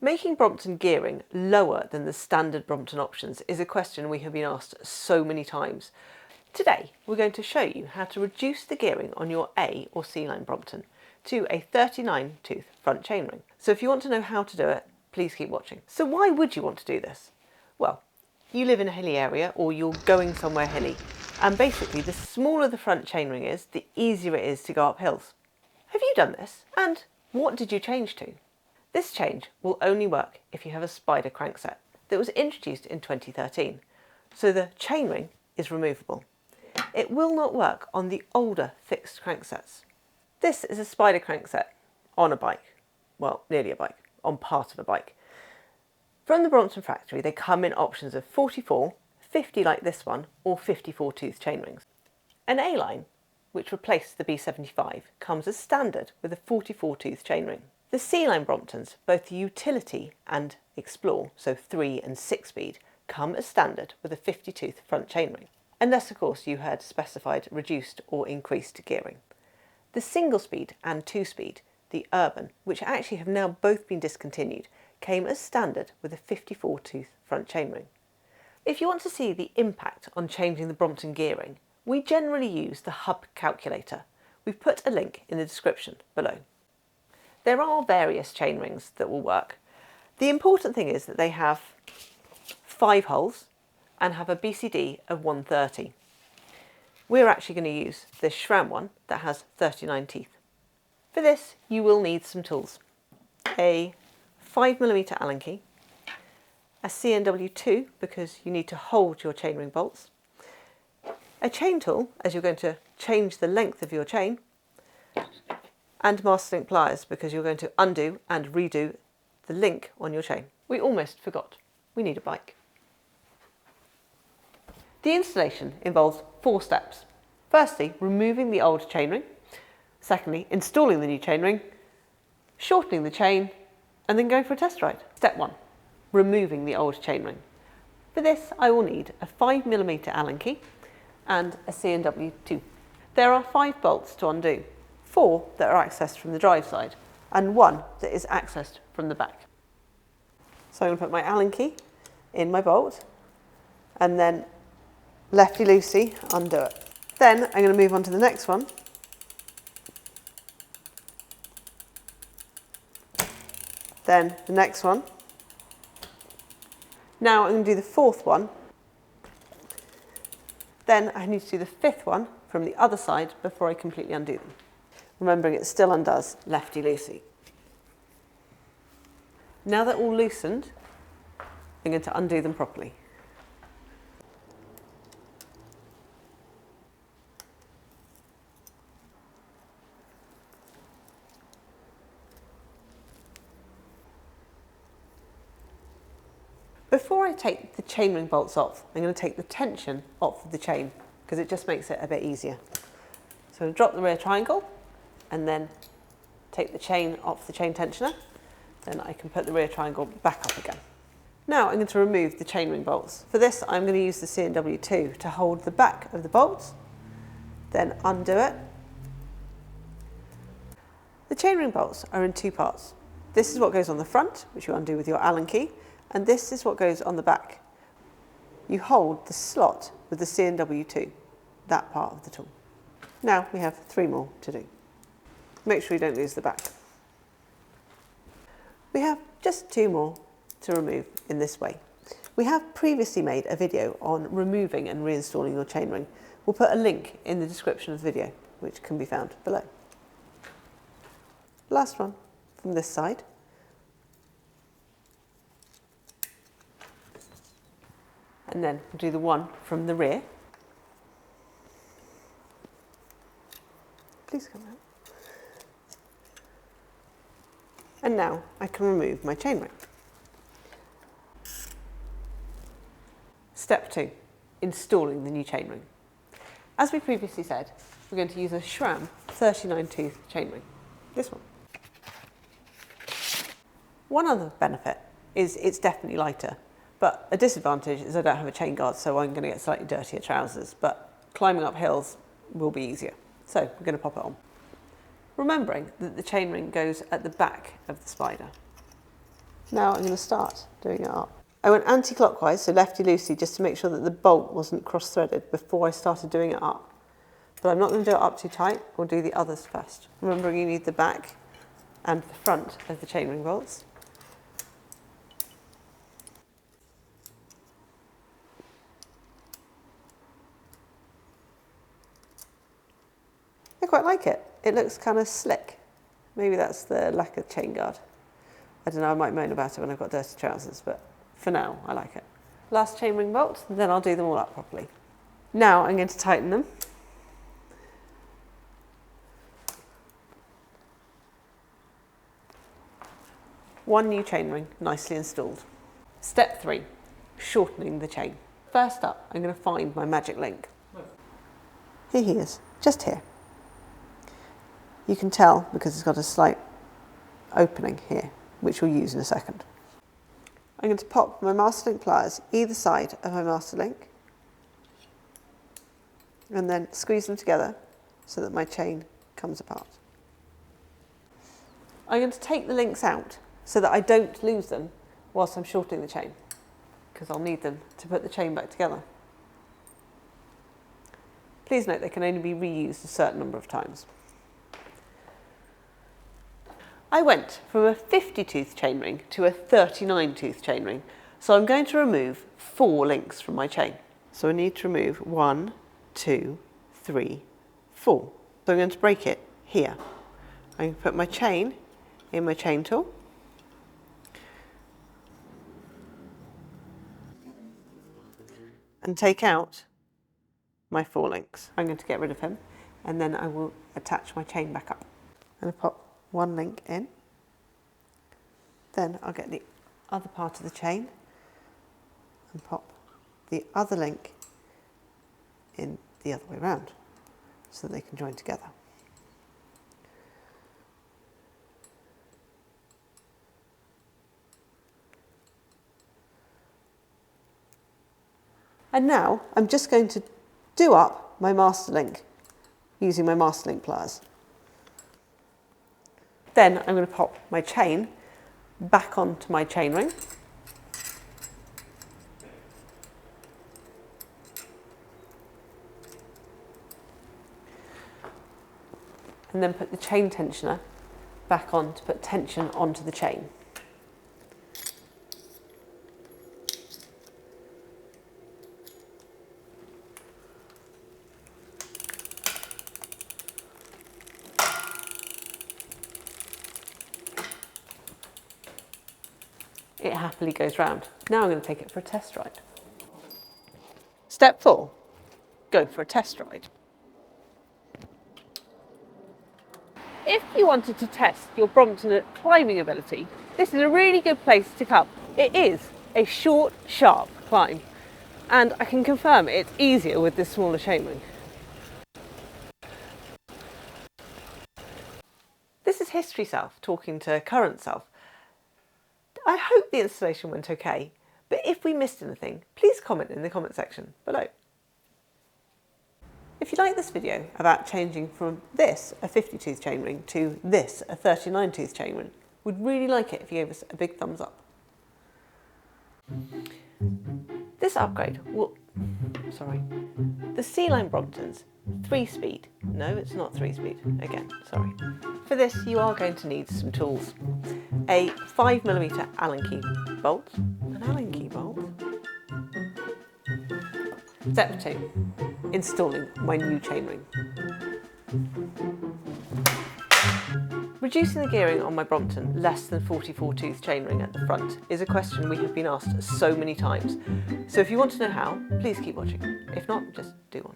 Making Brompton gearing lower than the standard Brompton options is a question we have been asked so many times. Today we're going to show you how to reduce the gearing on your A or C line Brompton to a 39 tooth front chainring. So if you want to know how to do it, please keep watching. So why would you want to do this? Well, you live in a hilly area or you're going somewhere hilly, and basically the smaller the front chainring is, the easier it is to go up hills. Have you done this? And what did you change to? This change will only work if you have a spider crankset that was introduced in 2013, so the chainring is removable. It will not work on the older fixed cranksets. This is a spider crankset on a bike, well, nearly a bike, on part of a bike. From the Brompton factory, they come in options of 44, 50 like this one, or 54 tooth chainrings. An A line, which replaced the B75, comes as standard with a 44 tooth chainring. The C line Bromptons, both the Utility and Explore, so 3 and 6 speed, come as standard with a 50 tooth front chainring, unless of course you had specified reduced or increased gearing. The single speed and 2 speed, the Urban, which actually have now both been discontinued, came as standard with a 54 tooth front chainring. If you want to see the impact on changing the Brompton gearing, we generally use the hub calculator. We've put a link in the description below. There are various chainrings that will work. The important thing is that they have 5 holes and have a BCD of 130. We're actually going to use this SRAM one that has 39 teeth. For this you will need some tools. A 5mm Allen key, a CNW2 because you need to hold your chainring bolts, a chain tool as you're going to change the length of your chain, and master link pliers because you're going to undo and redo the link on your chain. We almost forgot, we need a bike. The installation involves 4 steps. Firstly, removing the old chainring. Secondly, installing the new chainring, shortening the chain, and then going for a test ride. Step 1, removing the old chainring. For this I will need a 5mm Allen key and a CNW2. There are 5 bolts to undo, 4 that are accessed from the drive side and 1 that is accessed from the back. So I'm going to put my Allen key in my bolt and then lefty-loosey undo it. Then I'm going to move on to the next one. Then the next one. Now I'm going to do the 4th one. Then I need to do the 5th one from the other side before I completely undo them. Remembering it still undoes lefty-loosey. Now they're all loosened, I'm going to undo them properly. Before I take the chainring bolts off, I'm going to take the tension off of the chain because it just makes it a bit easier. So I'm going to drop the rear triangle and then take the chain off the chain tensioner. Then I can put the rear triangle back up again. Now I'm going to remove the chainring bolts. For this I'm going to use the CNW2 to hold the back of the bolts, then undo it. The chainring bolts are in 2 parts. This is what goes on the front, which you undo with your Allen key, and this is what goes on the back. You hold the slot with the CNW2, that part of the tool. Now we have 3 more to do. Make sure you don't lose the back. We have just 2 more to remove in this way. We have previously made a video on removing and reinstalling your chainring. We'll put a link in the description of the video, which can be found below. Last one from this side. And then we'll do the one from the rear. Please come out. And now I can remove my chainring. Step 2, installing the new chainring. As we previously said, we're going to use a SRAM 39 tooth chainring. This one. One other benefit is it's definitely lighter. But a disadvantage is I don't have a chain guard, so I'm going to get slightly dirtier trousers, but climbing up hills will be easier. So we're going to pop it on. Remembering that the chainring goes at the back of the spider. Now I'm going to start doing it up. I went anti-clockwise, so lefty-loosey, just to make sure that the bolt wasn't cross-threaded before I started doing it up. But I'm not going to do it up too tight, we'll do the others first. Remembering you need the back and the front of the chainring bolts. I quite like it. It looks kind of slick. Maybe that's the lack of chain guard. I don't know, I might moan about it when I've got dirty trousers, but for now, I like it. Last chainring bolt, then I'll do them all up properly. Now I'm going to tighten them. One new chainring, nicely installed. Step 3, shortening the chain. First up, I'm going to find my magic link. Here he is, just here. You can tell because it's got a slight opening here, which we'll use in a second. I'm going to pop my master link pliers either side of my master link and then squeeze them together so that my chain comes apart. I'm going to take the links out so that I don't lose them whilst I'm shortening the chain, because I'll need them to put the chain back together. Please note they can only be reused a certain number of times. I went from a 50-tooth chainring to a 39-tooth chainring, so I'm going to remove 4 links from my chain. So I need to remove 1, 2, 3, 4. So I'm going to break it here. I'm going to put my chain in my chain tool. And take out my 4 links. I'm going to get rid of him, and then I will attach my chain back up. I'm going to pop 1 link in, then I'll get the other part of the chain and pop the other link in the other way around so that they can join together. And now I'm just going to do up my master link using my master link pliers. Then I'm going to pop my chain back onto my chainring. And then put the chain tensioner back on to put tension onto the chain. It happily goes round. Now I'm going to take it for a test ride. Step 4, go for a test ride. If you wanted to test your Brompton climbing ability, this is a really good place to come. It is a short, sharp climb, and I can confirm it's easier with this smaller chainring. This is history self talking to current self. I hope the installation went okay, but if we missed anything, please comment in the comment section below. If you like this video about changing from this, a 50-tooth chainring, to this, a 39-tooth chainring, we'd really like it if you gave us a big thumbs up. This upgrade will... The C Line Brompton's 3-speed. No, it's not 3-speed. Again, sorry. For this, you are going to need some tools. A 5mm Allen key bolt. An Allen key bolt? Step 2. Installing my new chainring. Reducing the gearing on my Brompton less than 44-tooth chainring at the front is a question we have been asked so many times. So if you want to know how, please keep watching. If not, just do one.